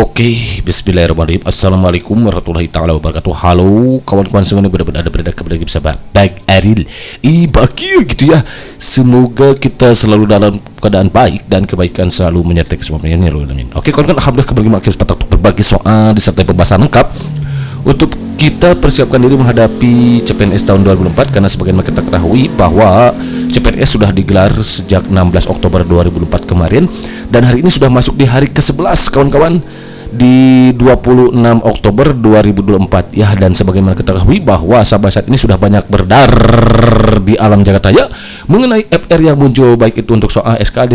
Oke, bismillahirrahmanirrahim. Assalamualaikum warahmatullahi taala wabarakatuh. Halo kawan-kawan semuanya, berada bisa baik Aril Bakir gitu ya. Semoga kita selalu dalam keadaan baik dan kebaikan selalu menyertai kesemuanya. Oke kawan-kawan, alhamdulillah kembali lagi kesempatan untuk berbagi soal disertai pembahasan lengkap untuk kita persiapkan diri menghadapi CPNS tahun 2004, karena sebagaimana kita ketahui bahwa CPNS sudah digelar sejak 16 Oktober 2004 kemarin, dan hari ini sudah masuk di hari ke-11 kawan-kawan, di 26 Oktober 2024 ya. Dan sebagaimana kita ketahui bahwa sampai saat ini sudah banyak beredar di alam jagat raya mengenai FR yang muncul, baik itu untuk soal SKD,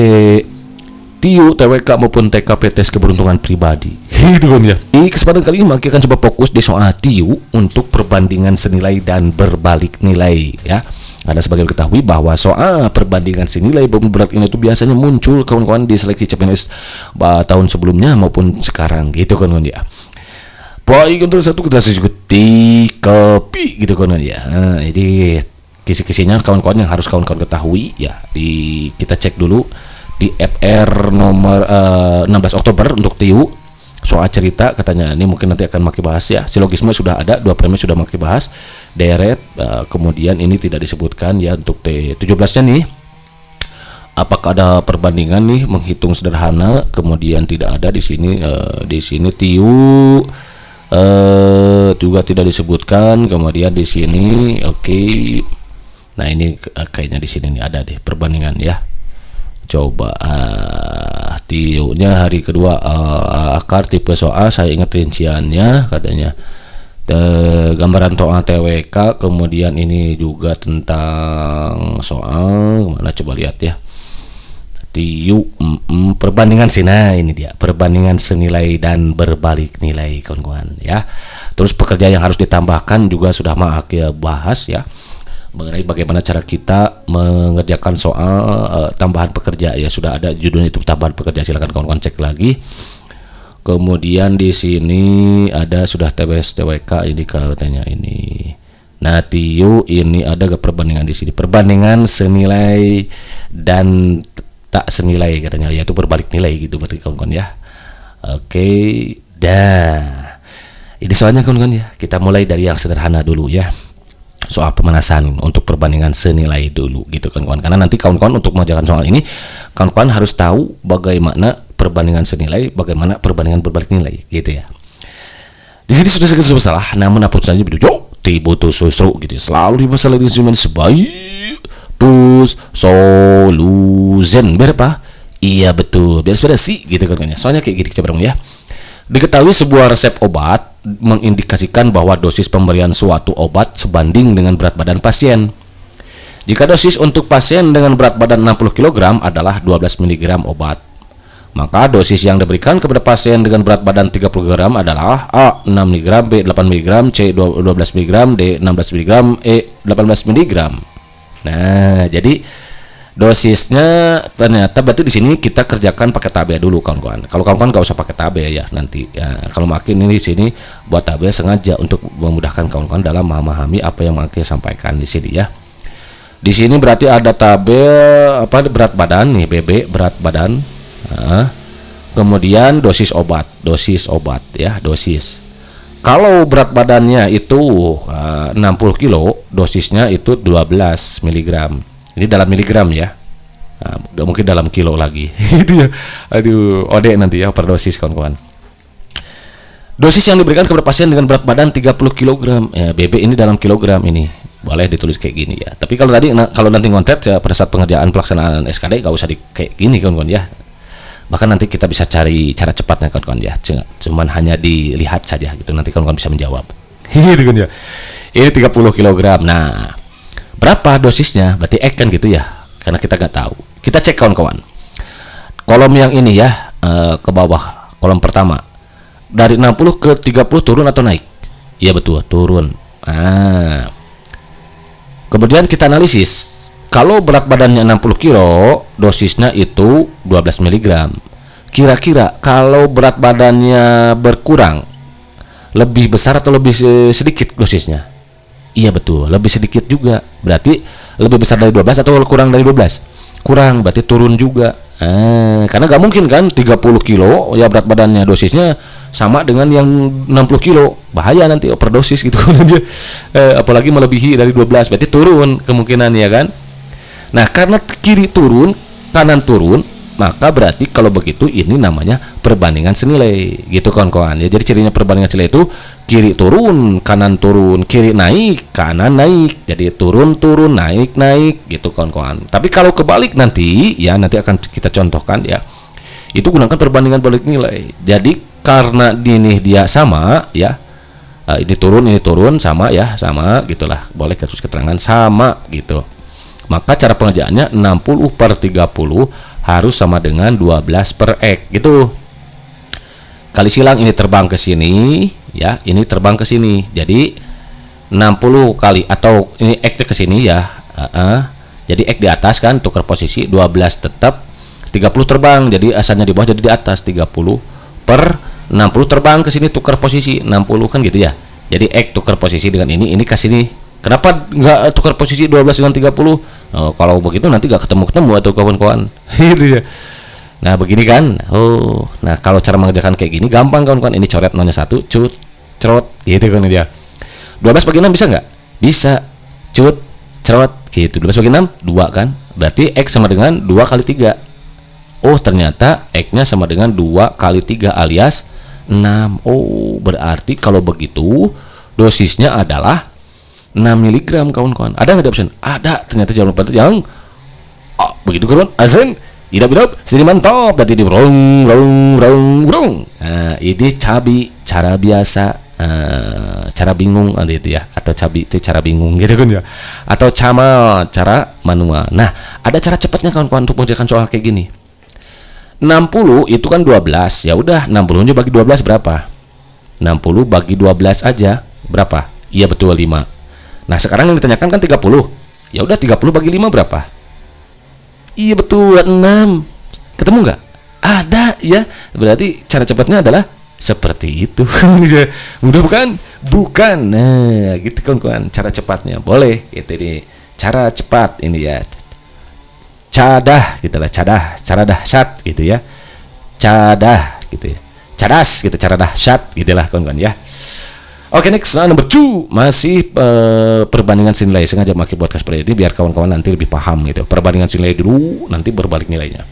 TIU, TWK maupun TKP tes keberuntungan pribadi. Gitu kan ya. Di kesempatan kali ini kita akan coba fokus di soal TIU untuk perbandingan senilai dan berbalik nilai ya. Karena sebagai diketahui bahwa soal perbandingan senilai maupun berat ini itu biasanya muncul kawan-kawan di seleksi CPNS tahun sebelumnya maupun sekarang gitu kawan-kawan ya. Baik, untuk satu kita ikuti kopi gitu kawan-kawan ya. Nah, jadi kisi-kisinya kawan-kawan yang harus kawan-kawan ketahui ya. Kita cek dulu di FR nomor 16 Oktober untuk TIU. Soal cerita katanya ini mungkin nanti akan makin bahas ya. Silogisme sudah ada, dua premis sudah makin bahas. Deret, kemudian ini tidak disebutkan ya untuk T17-nya nih. Apakah ada perbandingan nih menghitung sederhana, kemudian tidak ada di sini. Di sini TIU juga tidak disebutkan. Kemudian di sini oke. Nah, ini kayaknya di sini nih ada deh perbandingan ya. Coba TIU-nya hari kedua, akar tipe soal saya ingat rinciannya katanya. Gambaran soal TWK, kemudian ini juga tentang soal mana, coba lihat ya. TIU perbandingan sih, nah ini dia perbandingan senilai dan berbalik nilai kawan-kawan ya. Terus pekerja yang harus ditambahkan juga sudah ya bahas ya, mengenai bagaimana cara kita mengerjakan soal tambahan pekerja ya, sudah ada judulnya itu tambahan pekerja, silakan kawan-kawan cek lagi. Kemudian di sini ada sudah TWS TWK ini katanya ini. Nah, TIU ini ada perbandingan di sini, perbandingan senilai dan tak senilai katanya, yaitu berbalik nilai gitu berarti kawan-kawan ya. Oke, dah. Ini soalnya kawan-kawan ya, kita mulai dari yang sederhana dulu ya. Soal pemanasan untuk perbandingan senilai dulu gitu kan kawan, karena nanti kawan-kawan untuk mengerjakan soal ini kawan-kawan harus tahu bagaimana perbandingan senilai, bagaimana perbandingan berbalik nilai gitu ya. Di sini sudah segala salah, namun apa saja video butuh seru gitu, selalu masalah di sini sebaik plus solution berapa? Iya betul, biar sudah sih gitu kan. Soalnya kayak gini coba ya. Diketahui sebuah resep obat mengindikasikan bahwa dosis pemberian suatu obat sebanding dengan berat badan pasien. Jika dosis untuk pasien dengan berat badan 60 kg adalah 12 mg obat, maka dosis yang diberikan kepada pasien dengan berat badan 30 kg adalah A 6 mg, B 8 mg, C 12 mg, D 16 mg, E 18 mg. Nah, jadi dosisnya ternyata berarti di sini kita kerjakan pakai tabel dulu kawan-kawan. Kalau kawan-kawan nggak usah pakai tabel ya nanti. Ya, kalau makin ini di sini buat tabel sengaja untuk memudahkan kawan-kawan dalam memahami apa yang makin sampaikan di sini ya. Di sini berarti ada tabel apa berat badan nih, BB berat badan. Nah, kemudian dosis obat ya, dosis. Kalau berat badannya itu 60 kilo, dosisnya itu 12 mg. Ini dalam miligram ya, nah, gak mungkin dalam kilo lagi. Itu ya, aduh, OD nanti ya per dosis kawan-kawan. Dosis yang diberikan kepada pasien dengan berat badan 30 kg ya, BB ini dalam kilogram, ini boleh ditulis kayak gini ya. Tapi kalau tadi kalau nanti ngontet ya pada saat pengerjaan pelaksanaan SKD gak usah kayak gini kawan-kawan ya. Bahkan nanti kita bisa cari cara cepatnya kawan-kawan ya, cuman hanya dilihat saja gitu, nanti kawan-kawan bisa menjawab. Gitu kan ya. Ini 30 kg. Nah, berapa dosisnya? Berarti X kan gitu ya, karena kita nggak tahu. Kita cek kawan-kawan. Kolom yang ini ya, ke bawah, kolom pertama. Dari 60 ke 30 turun atau naik? Iya betul, turun. Nah, kemudian kita analisis. Kalau berat badannya 60 kilo, dosisnya itu 12 mg. Kira-kira kalau berat badannya berkurang, lebih besar atau lebih sedikit dosisnya? Iya betul, lebih sedikit juga. Berarti lebih besar dari 12 atau kurang dari 12? Kurang, berarti turun juga. Karena gak mungkin kan 30 kilo ya berat badannya, dosisnya sama dengan yang 60 kilo, bahaya nanti overdosis gitu. Apalagi melebihi dari 12, berarti turun kemungkinan ya kan. Nah karena kiri turun kanan turun, maka berarti kalau begitu ini namanya perbandingan senilai gitu kawan-kawan ya. Jadi cirinya perbandingan senilai itu kiri turun kanan turun, kiri naik kanan naik, jadi turun turun naik naik gitu kawan-kawan. Tapi kalau kebalik nanti ya, nanti akan kita contohkan ya, itu gunakan perbandingan balik nilai. Jadi karena ini dia sama ya, ini turun sama ya, sama gitulah, boleh terus keterangan sama gitu, maka cara pengerjaannya 60/30 harus sama dengan 12 per X gitu. Kali silang ini terbang ke sini ya, ini terbang ke sini. Jadi 60 kali atau ini X ke sini ya. Jadi X di atas kan tukar posisi, 12 tetap, 30 terbang. Jadi asalnya di bawah jadi di atas, 30 per 60 terbang ke sini tukar posisi 60 kan gitu ya. Jadi X tukar posisi dengan ini ke sini. Kenapa nggak tukar posisi 12 dengan 30? Kalau begitu nanti gak ketemu atau kawan-kawan. Gitu ya. Nah begini kan. Nah kalau cara mengerjakan kayak gini gampang kawan-kawan. Ini coret nolnya 1, cut, cerot, gitu kan dia. 12 bagi 6 bisa nggak? Bisa. Cut, cerot, gitu. 12 bagi 6, 2 kan. Berarti X sama dengan 2 kali 3. Ternyata X-nya sama dengan 2 kali 3 alias 6. Berarti kalau begitu dosisnya adalah 6 mg kawan-kawan. Ada nggak option? Ada. Ternyata jawaban pertanyaan yang begitu kawan. Asen hidup jadi mantap. Berarti di rong. Nah ini cabi cara biasa, cara bingung itu ya, atau cabi itu cara bingung gitu kan ya, atau camal cara manual. Nah ada cara cepatnya kawan-kawan untuk mengerjakan soal kayak gini. 60 itu kan 12, ya udah 60 nya bagi 12 berapa? 60 bagi 12 aja berapa? Iya betul 5. Nah sekarang yang ditanyakan kan 30. Ya udah 30 bagi 5 berapa? Iya betul 6. Ketemu nggak? Ada ya. Berarti cara cepatnya adalah seperti itu. Mudah bukan? Bukan. Nah gitu kawan-kawan, cara cepatnya boleh. Itu nih cara cepat ini ya. Cadah gitu lah, cara dahsyat gitu ya. Cadah gitu ya. Cadas gitu, cara dahsyat gitulah kawan-kawan ya. Oke, next number 2 masih perbandingan nilai. Sengaja pakai podcast seperti ini biar kawan-kawan nanti lebih paham gitu. Perbandingan nilai dulu, nanti berbalik nilainya.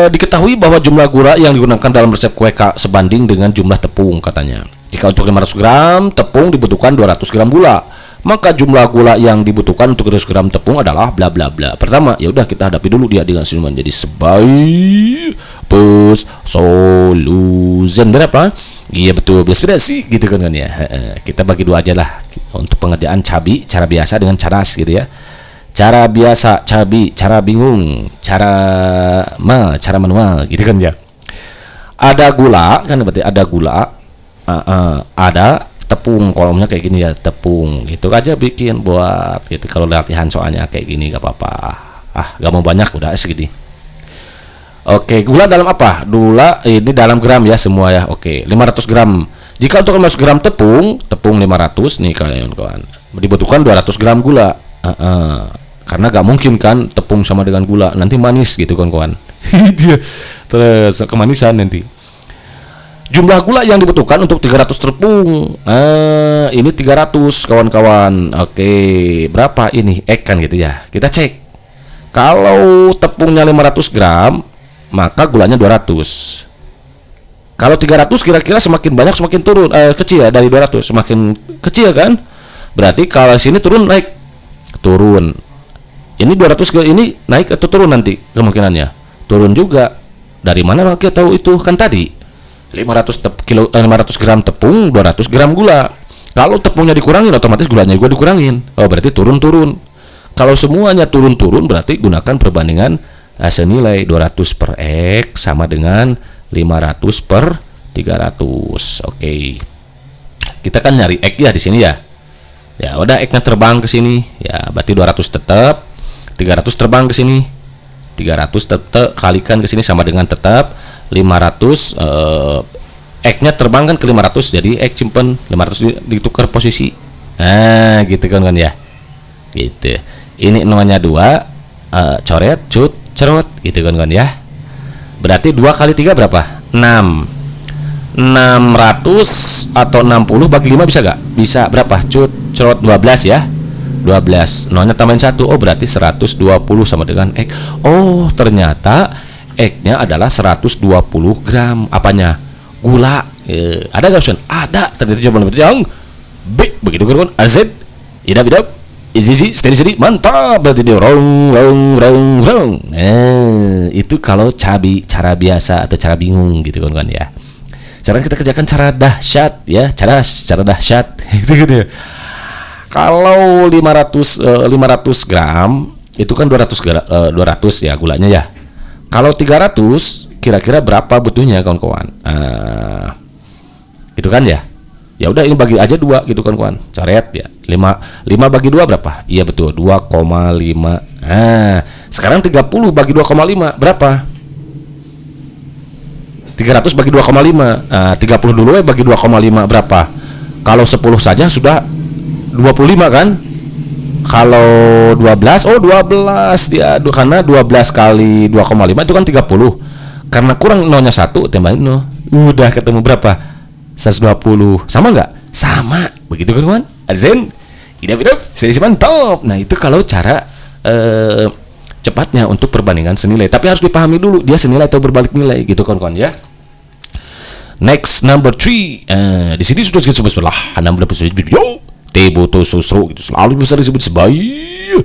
Diketahui bahwa jumlah gula yang digunakan dalam resep kue sebanding dengan jumlah tepung katanya. Jika untuk 500 gram tepung dibutuhkan 200 gram gula, maka jumlah gula yang dibutuhkan untuk 200 gram tepung adalah bla bla bla. Pertama, ya udah kita hadapi dulu dia dengan siluman. Jadi sebaik plus solution berapa? Iya betul, biasa gitu kan ya. Kita bagi dua aja lah untuk pengerjaan cabi, cara biasa dengan cadas gitu ya. Cara biasa cabi, cara bingung, cara manual gitu kan ya. Ada gula kan, berarti ada gula, ada tepung, kolomnya kayak gini ya, tepung gitu aja bikin buat gitu. Kalau latihan soalnya kayak gini gak apa-apa. Gak mau banyak, udah segini. Oke, gula dalam apa? Gula ini dalam gram ya semua ya. Oke, 500 gram. Jika untuk 500 gram tepung 500 nih kawan-kawan, dibutuhkan 200 gram gula. Karena gak mungkin kan tepung sama dengan gula, nanti manis gitu kawan-kawan. Terus kemanisan nanti. Jumlah gula yang dibutuhkan untuk 300 tepung. Ini 300 kawan-kawan. Oke, berapa ini? Kan gitu ya. Kita cek. Kalau tepungnya 500 gram, maka gulanya 200. Kalau 300 kira-kira semakin banyak semakin turun, kecil ya dari 200, semakin kecil kan? Berarti kalau sini turun naik. Turun. Ini 200 ke ini naik atau turun nanti kemungkinannya? Turun juga. Dari mana kita tahu itu? Kan tadi 500 gram tepung, 200 gram gula. Kalau tepungnya dikurangin otomatis gulanya juga dikurangin. Berarti turun-turun. Kalau semuanya turun-turun berarti gunakan perbandingan senilai 200 per X sama dengan 500 per 300. Oke. Kita kan nyari X ya di sini ya. Ya udah X-nya terbang ke sini. Ya berarti 200 tetap. 300 terbang ke sini. 300 tetap kalikan ke sini sama dengan tetap 500 X-nya terbang kan ke 500, jadi X simpen 500 ditukar posisi. Nah, gitu kan ya. Gitu. Ini namanya 2 coret, cut, cerot gitu kan ya. Berarti 2 kali 3 berapa? 6. 600 atau 60 bagi 5 bisa gak? Bisa. Berapa? Cerot 12 ya. 12 nolnya tambahin 1. Oh berarti 120 sama dengan X. Oh ternyata X-nya adalah 120 gram. Apanya? Gula. Ada gak option? Ada. Ternyata jawaban yang B. Begitu kan? Z. Idap. Izi steady mantap. Berarti dia rong. Nah itu kalau cara biasa atau cara bingung gitu kan ya. Sekarang kita kerjakan cara dahsyat ya. Cara dahsyat gitu ya. Kalau 500 gram itu kan 200 ya gulanya ya. Kalau 300 kira-kira berapa butuhnya kawan-kawan? Itu kan ya. Ya udah ini bagi aja 2 gitu kan kawan. Coret ya. 5 bagi 2 berapa? Iya betul 2,5. Sekarang 30 bagi 2,5 berapa? 300 bagi 2,5. 30 dulu ya bagi 2,5 berapa? Kalau 10 saja sudah 25 kan? Kalau 12 dia karena 12 kali 2,5 itu kan 30. Karena kurang nolnya 1 tambahin 0. Udah ketemu berapa? 120. Sama enggak? Sama. Begitu kan kawan? Azen. Idap. Seri mantap. Nah, itu kalau cara cepatnya untuk perbandingan senilai. Tapi harus dipahami dulu dia senilai atau berbalik nilai gitu kawan-kawan ya. Next number 3. Di sini sudah kita sebut sebelah 60 video. Teboto susro gitu selalu bisa disebut sebagai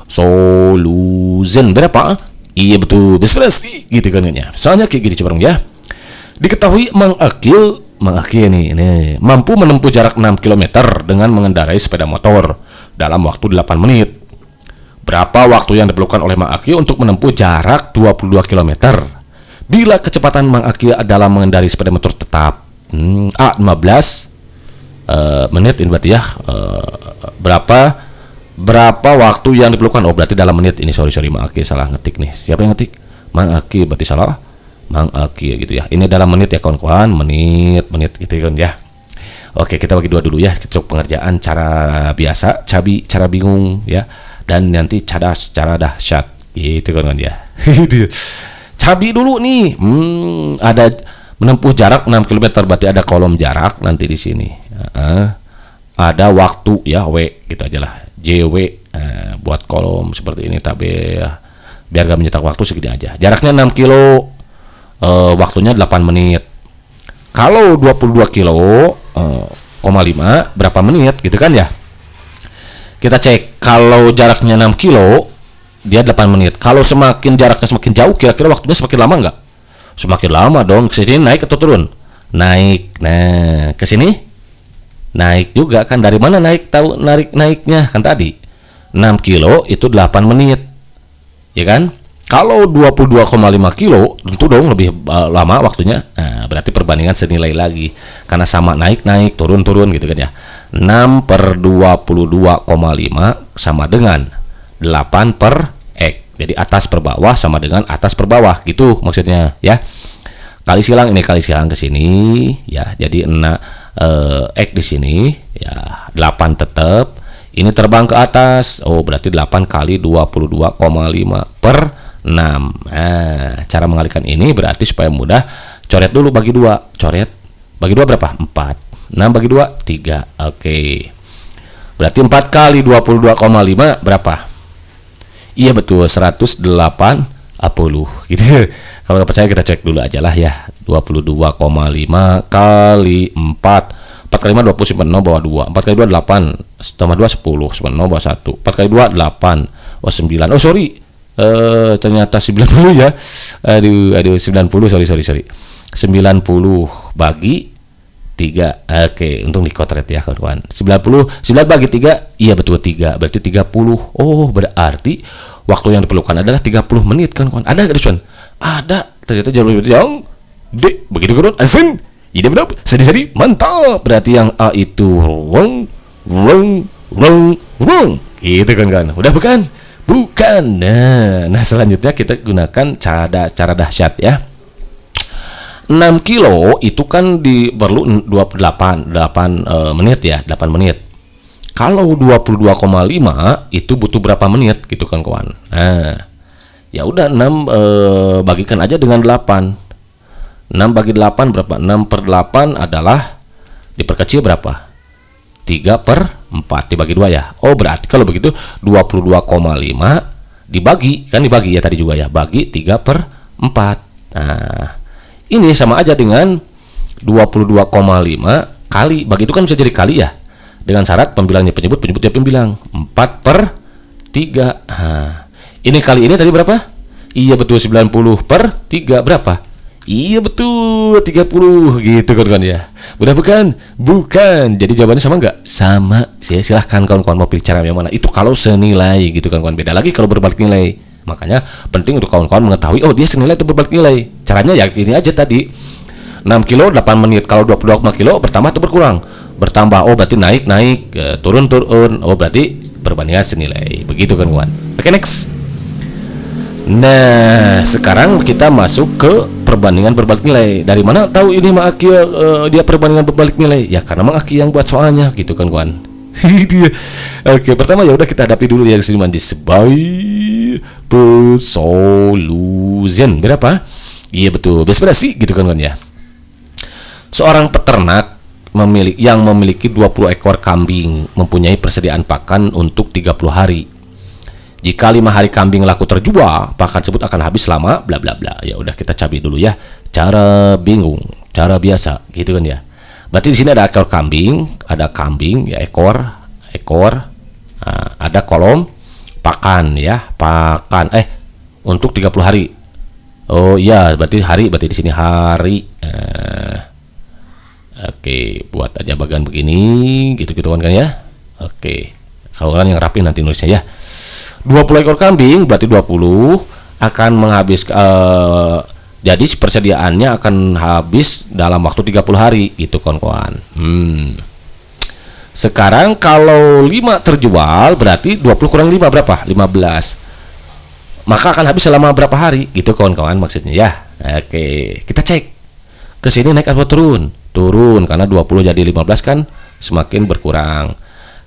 solution. Berapa? Iya betul, deskripsi gitu kan ya. Soalnya kayak gini coba ya. Diketahui Mang Akil nih mampu menempuh jarak 6 km dengan mengendarai sepeda motor dalam waktu 8 menit. Berapa waktu yang diperlukan oleh Mang Akil untuk menempuh jarak 22 km? Bila kecepatan Mang Akil dalam mengendarai sepeda motor tetap A 15 menit ini berarti ya. Berapa waktu yang diperlukan? Oh berarti dalam menit ini. Sorry Mang Aki salah ngetik nih. Siapa yang ngetik? Mang Aki berarti salah. Mang Aki gitu ya. Ini dalam menit ya kawan-kawan. Menit gitu kan ya. Oke kita bagi 2 dulu ya. Kita coba pengerjaan cara biasa, cara bingung ya. Dan nanti cara dahsyat gitu kan ya. Cabi dulu nih. Ada menempuh jarak 6 km berarti ada kolom jarak nanti di sini. Ada waktu ya W gitu aja lah JW buat kolom seperti ini tapi ya, biar gak mencetak waktu segini aja. Jaraknya 6 kilo, waktunya 8 menit. Kalau 22 kilo, 5 berapa menit gitu kan ya. Kita cek kalau jaraknya 6 kilo dia 8 menit. Kalau jaraknya semakin jauh kira-kira waktunya semakin lama nggak? Semakin lama dong. Kesini naik atau turun? Naik. Nah kesini naik juga kan. Dari mana naik? Tahu naiknya kan tadi 6 kilo itu 8 menit ya kan. Kalau 22,5 kilo tentu dong lebih lama waktunya. Nah berarti perbandingan senilai lagi karena sama naik turun gitu kan ya. 6 per 22,5 sama dengan 8 per X. Jadi atas per bawah sama dengan atas per bawah gitu maksudnya ya. Kali silang ke sini ya. Jadi X di sini ya 8 tetap. Ini terbang ke atas. Oh berarti 8 kali 22,5 per 6. Nah, cara mengalihkan ini berarti supaya mudah coret dulu bagi 2. Coret bagi 2 berapa? 4. 6 bagi 2 3. Oke. Berarti 4 kali 22,5 berapa? Iya betul 180 gitu. Kalau nggak percaya kita cek dulu aja lah ya. 22,5 kali 4 kali 5 20 simpan 0 bawah 2. 4 kali 2 8 tambah 2 10 simpan 0 bawah 1. 4 kali 2 8. Oh 9. Oh sorry. Ternyata 90 ya. Aduh 90 sorry. 90 bagi 3. Oke, untung dikotret ya kawan-kawan. 9 bagi 3 iya betul 3. Berarti 30. Oh berarti waktu yang diperlukan adalah 30 menit kan kawan. Ada enggak Rizwan? Ada. Ternyata jauh D begitu kan Azin. Ini benar sedih mantap. Berarti yang A itu wrong gitu kan. Udah bukan? Bukan. Nah selanjutnya kita gunakan cara dahsyat ya. 6 kilo itu kan perlu 8 menit ya, 8 menit. Kalau 22,5 itu butuh berapa menit gitu kan kawan. Nah, ya udah 6 bagikan aja dengan 8. 6 bagi 8 berapa? 6 per 8 adalah diperkecil berapa? 3 per 4 dibagi 2 ya. Oh berarti kalau begitu 22,5 dibagi, kan dibagi ya tadi juga ya, bagi 3 per 4. Nah ini sama aja dengan 22,5 kali, bagi itu kan bisa jadi kali ya, dengan syarat pembilangnya penyebut, penyebutnya pembilang. 4 per 3. Nah, ini kali ini tadi berapa? Iya betul, 90 per 3 berapa? Iya betul, 30 gitu kan ya. Udah bukan? Bukan. Jadi jawabannya sama nggak? Sama. Silahkan kawan-kawan mau pilih cara yang mana. Itu kalau senilai gitu kan kawan. Beda lagi kalau berbalik nilai. Makanya penting untuk kawan-kawan mengetahui, oh dia senilai atau berbalik nilai. Caranya ya ini aja tadi. 6 kilo 8 menit. Kalau 22 kilo bertambah atau berkurang? Bertambah. Oh berarti naik. Turun. Oh berarti perbandingan senilai. Begitu kan kawan. Oke, next. Nah, sekarang kita masuk ke perbandingan berbalik nilai. Dari mana tahu ini Mak Aki dia perbandingan berbalik nilai? Ya karena Mak Aki yang buat soalnya gitu kan kawan. Oke, pertama ya udah kita hadapi dulu yang sini mandi sebagai solution. Berapa? Iya betul, best gitu kan kawan ya. Seorang peternak yang memiliki 20 ekor kambing mempunyai persediaan pakan untuk 30 hari. Jika 5 hari kambing laku terjual, pakan tersebut akan habis selama bla bla bla. Ya udah kita cabai dulu ya. Cara bingung, cara biasa, gitu kan ya. Berarti di sini ada ekor kambing, ya ekor. Nah, ada kolom pakan ya, pakan untuk 30 hari. Oh iya, berarti hari, berarti di sini hari. Oke, buat aja bagian begini, gitu-gitu kan ya. Oke. Kalau kan yang rapi nanti nulisnya ya. 20 ekor kambing berarti 20 akan jadi persediaannya akan habis dalam waktu 30 hari gitu kawan-kawan. Sekarang kalau 5 terjual berarti 20 kurang 5 berapa? 15. Maka akan habis selama berapa hari gitu kawan-kawan maksudnya ya. Oke, kita cek. Ke sini naik atau turun? Turun karena 20 jadi 15 kan semakin berkurang.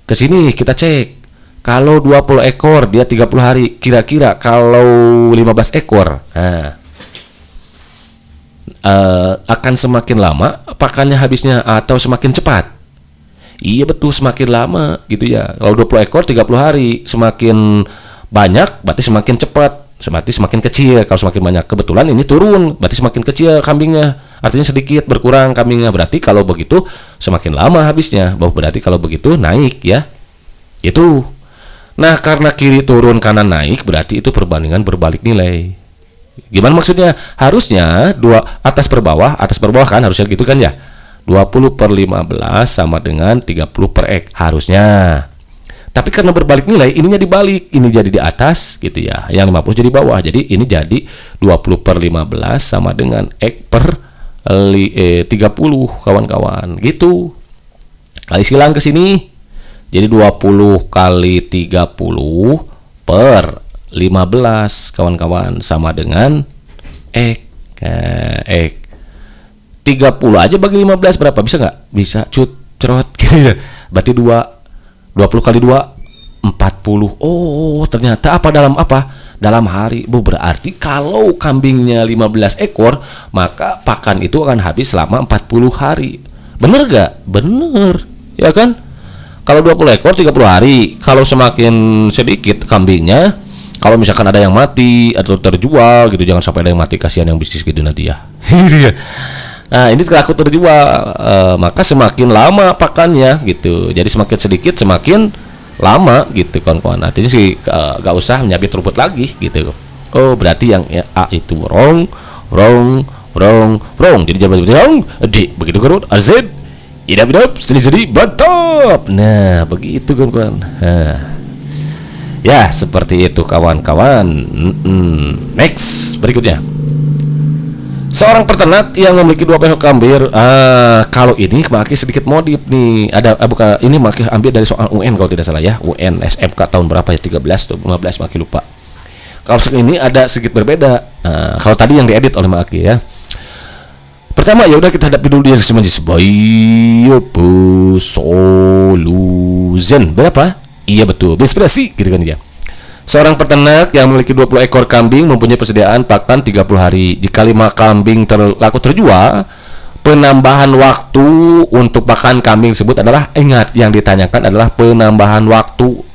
Ke sini kita cek. Kalau 20 ekor dia 30 hari, kira-kira kalau 15 ekor akan semakin lama pakannya habisnya atau semakin cepat? Iya betul, semakin lama gitu ya. Kalau 20 ekor 30 hari, semakin banyak berarti semakin cepat, berarti semakin kecil. Kalau semakin banyak, kebetulan ini turun, berarti semakin kecil kambingnya. Artinya sedikit berkurang kambingnya, berarti kalau begitu semakin lama habisnya. Berarti kalau begitu naik ya. Itu. Nah, karena kiri turun kanan naik berarti itu perbandingan berbalik nilai. Gimana maksudnya? Harusnya atas per bawah kan harusnya gitu kan ya. 20 per 15 sama dengan 30 per X harusnya. Tapi karena berbalik nilai ininya dibalik, ini jadi di atas gitu ya. Yang 50 jadi bawah. Jadi ini jadi 20 per 15 sama dengan X per 30 kawan-kawan. Gitu. Kali silang ke sini. Jadi 20 kali 30 per 15 kawan-kawan sama dengan X. 30 aja bagi 15 berapa? Bisa nggak? Bisa cerot gitu ya. Berarti 20 kali 2 40. Oh ternyata dalam hari. Berarti kalau kambingnya 15 ekor maka pakan itu akan habis selama 40 hari. Bener nggak? Bener ya kan? Kalau 20 ekor 30 hari, kalau semakin sedikit kambingnya, kalau misalkan ada yang mati atau terjual gitu, jangan sampai ada yang mati, kasihan yang bisnis gitu nanti ya. Nah ini laku terjual, maka semakin lama pakannya gitu. Jadi semakin sedikit semakin lama gitu kawan-kawan. Artinya sih gak usah menyabit rumput lagi gitu. Oh berarti yang A itu wrong. Jadi jawaban wrong. D begitu kan? Z. Idap, jadi batop. Nah, begitu kawan-kawan. Ya, seperti itu kawan-kawan. Next, berikutnya. Seorang peternak yang memiliki 2 ekor kambing. Kalau ini Maki sedikit modif nih. Bukan ini Maki ambil dari soal UN kalau tidak salah ya. UN SMK tahun berapa ya? 13 atau 15 Maki lupa. Kalau ini ada sedikit berbeda. Kalau tadi yang diedit oleh Maki ya. Pertama ya udah kita hadapi dulu dia sebagai solution. Berapa? Iya betul, best gitu kan ya. Seorang peternak yang memiliki 20 ekor kambing mempunyai persediaan pakan 30 hari. Jika 5 kambing laku terjual, penambahan waktu untuk pakan kambing tersebut adalah, ingat yang ditanyakan adalah penambahan waktu.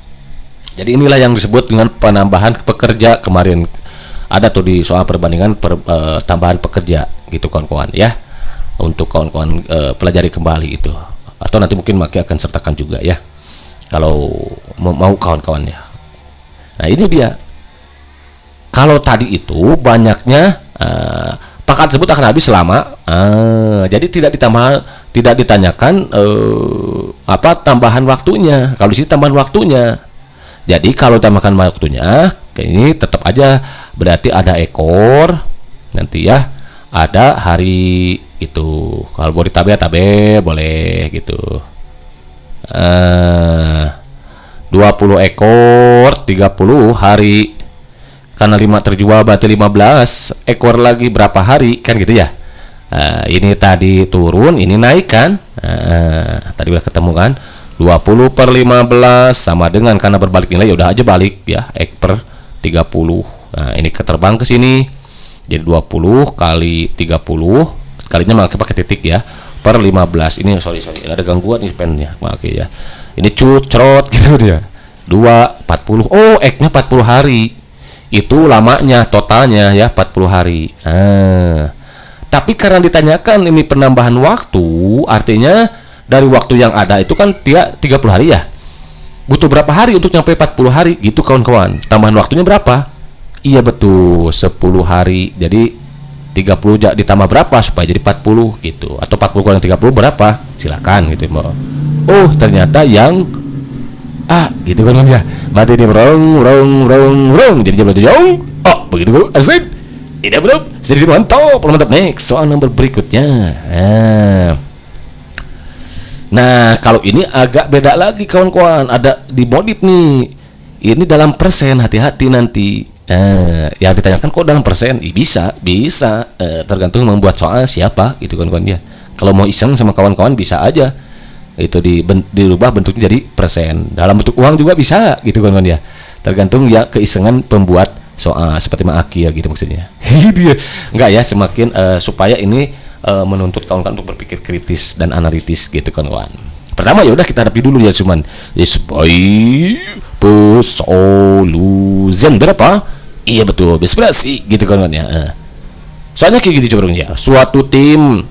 Jadi inilah yang disebut dengan penambahan pekerja. Kemarin ada tuh di soal perbandingan tambahan pekerja gitu kawan-kawan ya. Untuk kawan-kawan pelajari kembali itu. Atau nanti mungkin Maki akan sertakan juga ya. Kalau mau kawan-kawan ya. Nah ini dia. Kalau tadi itu banyaknya pakan tersebut akan habis lama. Jadi tidak ditanyakan tambahan waktunya. Kalau di sini tambahan waktunya. Jadi kalau tambahkan waktunya, ini tetap aja berarti ada ekor nanti ya. Ada hari itu. Kalau mau tabe boleh gitu. 20 ekor 30 hari, karena 5 terjual berarti 15 ekor lagi berapa hari kan gitu ya. Ini tadi turun, ini naik kan. Tadi udah ketemu kan 20 per 15 sama dengan, karena berbalik nilai ya udah aja balik ya, ek per 30. Nah ini keterbang ke sini jadi 20 kali 30, kalinya pakai titik ya, per 15. Ini sorry ada gangguan nih pennya, oke ya. Ini cerot gitu dia. 40. Oh, eknya 40 hari. Itu lamanya totalnya ya 40 hari. Tapi karena ditanyakan ini penambahan waktu, artinya dari waktu yang ada itu kan dia 30 hari ya. Butuh berapa hari untuk nyampe 40 hari gitu kawan-kawan. Tambahan waktunya berapa? Iya betul, 10 hari. Jadi 30 ditambah berapa supaya jadi 40 gitu. Atau 40 kurang 30 berapa? Silakan gitu. Oh ternyata yang gitu kan ya. Berarti ini rong jadi jam 7. Oh begitu asik. Tidak belum. Sedikit mantap. Next soal nomor berikutnya. Nah kalau ini agak beda lagi kawan-kawan. Ada dimodif nih. Ini dalam persen, hati-hati nanti. Yang ditanyakan kok dalam persen? Bisa. Tergantung membuat soal siapa gitu kawan-kawan ya. Kalau mau iseng sama kawan-kawan bisa aja. Itu dirubah bentuknya jadi persen. Dalam bentuk uang juga bisa gitu kawan-kawan ya. Tergantung ya keisengan pembuat soal, seperti Maki ya gitu maksudnya. Enggak ya, semakin supaya ini menuntut kawan-kawan untuk berpikir kritis dan analitis gitu kawan-kawan. Pertama ya udah kita hadapi dulu ya cuman solution berapa? Iya betul, inspirasi gitu kawan-kawan ya. Soalnya kayak gitu coba satu tim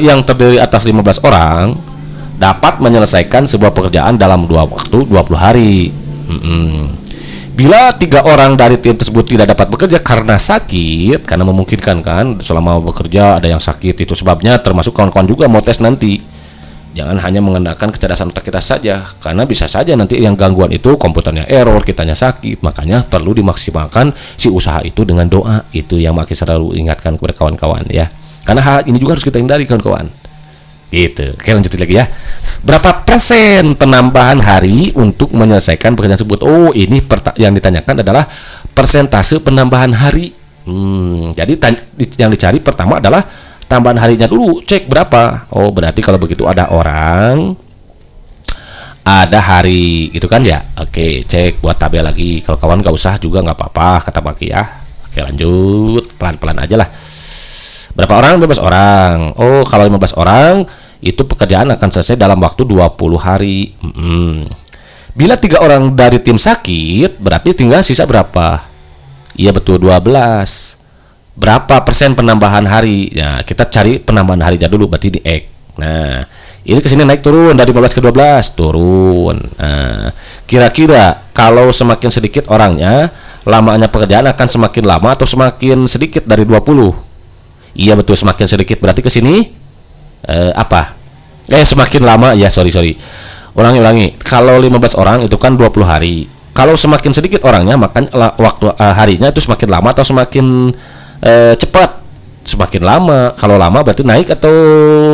yang terdiri atas 15 orang dapat menyelesaikan sebuah pekerjaan dalam waktu 20 hari. Bila 3 orang dari tim tersebut tidak dapat bekerja karena sakit, karena memungkinkan kan selama bekerja ada yang sakit, itu sebabnya termasuk kawan-kawan juga mau tes nanti. Jangan hanya mengandalkan kecerdasan otak kita saja, karena bisa saja nanti yang gangguan itu komputernya error, kitanya sakit. Makanya perlu dimaksimalkan si usaha itu dengan doa. Itu yang makin selalu ingatkan kepada kawan-kawan ya. Karena hal ini juga harus kita hindari kawan-kawan. Gitu. Oke lanjut lagi ya. Berapa persen penambahan hari untuk menyelesaikan pekerjaan tersebut? Oh ini yang ditanyakan adalah persentase penambahan hari. Jadi yang dicari pertama adalah tambahan harinya dulu, cek berapa. Oh berarti kalau begitu ada orang, ada hari gitu kan ya. Oke cek buat tabel lagi. Kalau kawan gak usah juga nggak apa-apa kata Maki ya. Oke lanjut, pelan-pelan aja lah. Berapa orang? 15 orang. Oh kalau 15 orang itu pekerjaan akan selesai dalam waktu 20 hari. Bila 3 orang dari tim sakit, berarti tinggal sisa berapa? Iya betul 12. Berapa persen penambahan hari? Ya, kita cari penambahan harinya dulu, berarti di X. Nah, ini kesini naik turun dari 15 ke 12, turun. Nah, kira-kira kalau semakin sedikit orangnya, lamanya pekerjaan akan semakin lama atau semakin sedikit dari 20? Iya betul, semakin sedikit, berarti kesini semakin lama ya, sorry. Ulangi. Kalau 15 orang itu kan 20 hari. Kalau semakin sedikit orangnya, maka waktu harinya itu semakin lama atau semakin cepat? Semakin lama. Kalau lama berarti naik atau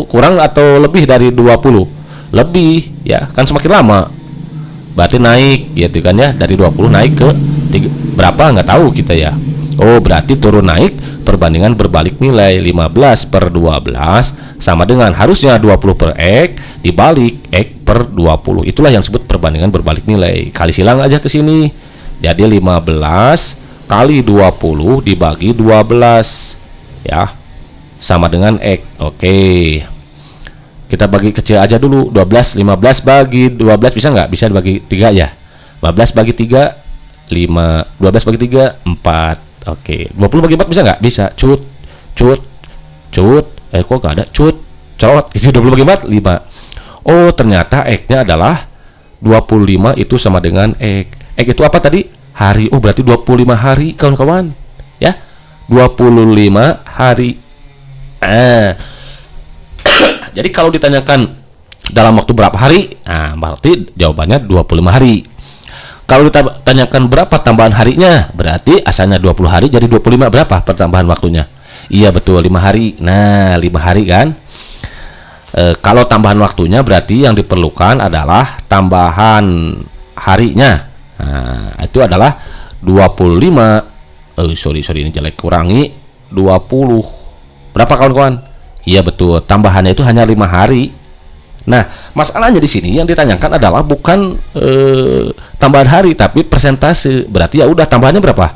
kurang atau lebih dari 20? Lebih ya, kan semakin lama berarti naik gitu kan ya, dari 20 naik ke berapa nggak tahu kita ya. Oh berarti turun naik perbandingan berbalik nilai 15 per 12 sama dengan harusnya 20 per X dibalik X per 20. Itulah yang disebut perbandingan berbalik nilai. Kali silang aja ke sini. Jadi 15 kali 20 dibagi 12 ya. Sama dengan X. Oke. Kita bagi kecil aja dulu. 15 bagi 12 bisa nggak? Bisa dibagi 3 ya. 15 bagi 3 5. 12 bagi 3 4. Oke, 20 bagi 4 bisa nggak? Bisa. Kok nggak ada? Corot. Itu 20 bagi 4 5. Oh, ternyata X-nya adalah 25 itu sama dengan X. X itu apa tadi? Hari. Oh, berarti 25 hari, kawan-kawan. Ya. 25 hari. Jadi kalau ditanyakan dalam waktu berapa hari? Nah, berarti jawabannya 25 hari. Kalau ditanyakan berapa tambahan harinya, berarti asalnya 20 hari jadi 25, berapa pertambahan waktunya? Iya betul, 5 hari. Nah, 5 hari kan. Kalau tambahan waktunya berarti yang diperlukan adalah tambahan harinya. Nah, itu adalah 25. Sorry ini jelek, kurangi 20. Berapa kawan-kawan? Iya betul, tambahannya itu hanya 5 hari. Nah, masalahnya di sini yang ditanyakan adalah bukan tambahan hari tapi persentase. Berarti ya udah tambahannya berapa?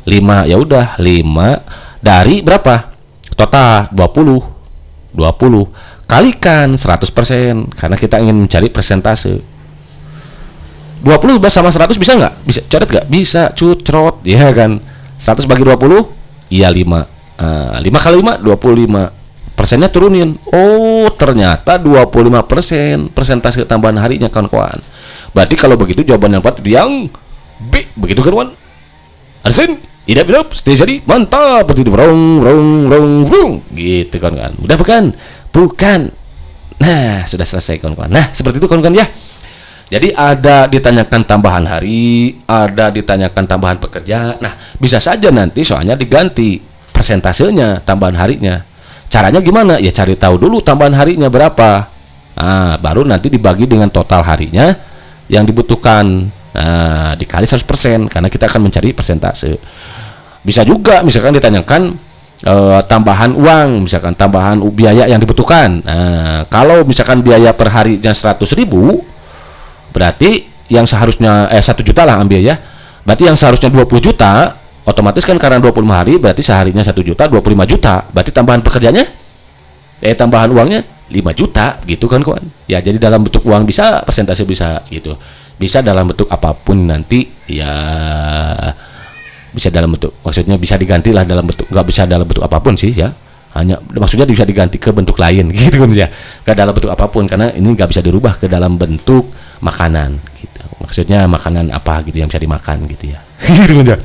5. Ya udah 5 dari berapa? Total 20 kalikan 100% karena kita ingin mencari persentase. 20 sama 100 bisa nggak? Bisa coret nggak? Bisa, cerot ya kan. 100 bagi 20 iya 5. 5 kali 5 25. Persennya turunin. Oh, ternyata 25% persentase tambahan harinya kawan-kawan. Berarti kalau begitu jawaban yang tepat yang B. Begitu kan kawan? Arsen, idap, stay jadi mantap. Begitu rong gitu kawan-kawan. Udah bukan? Bukan. Nah, sudah selesai kawan-kawan. Nah, seperti itu kawan-kawan ya. Jadi ada ditanyakan tambahan hari, ada ditanyakan tambahan pekerja. Nah, bisa saja nanti soalnya diganti persentasenya tambahan harinya. Caranya gimana? Ya cari tahu dulu tambahan harinya berapa. Nah, baru nanti dibagi dengan total harinya yang dibutuhkan. Nah, dikali 100% karena kita akan mencari persentase. Bisa juga misalkan ditanyakan tambahan uang, misalkan tambahan biaya yang dibutuhkan. Nah, kalau misalkan biaya per harinya 100.000, berarti yang seharusnya 1 juta lah ambil ya. Berarti yang seharusnya 20 juta otomatis kan karena 25 hari berarti seharinya 1 juta 25 juta. Berarti tambahan pekerjanya tambahan uangnya 5 juta gitu kan kawan. Ya jadi dalam bentuk uang bisa, persentase bisa gitu. Bisa dalam bentuk apapun nanti ya, bisa dalam bentuk, maksudnya bisa diganti lah dalam bentuk, nggak bisa dalam bentuk apapun sih ya. Hanya maksudnya bisa diganti ke bentuk lain gitu kan ya. Ke dalam bentuk apapun karena ini nggak bisa dirubah ke dalam bentuk makanan gitu. Maksudnya makanan apa gitu yang bisa dimakan gitu ya. Gitu kan ya.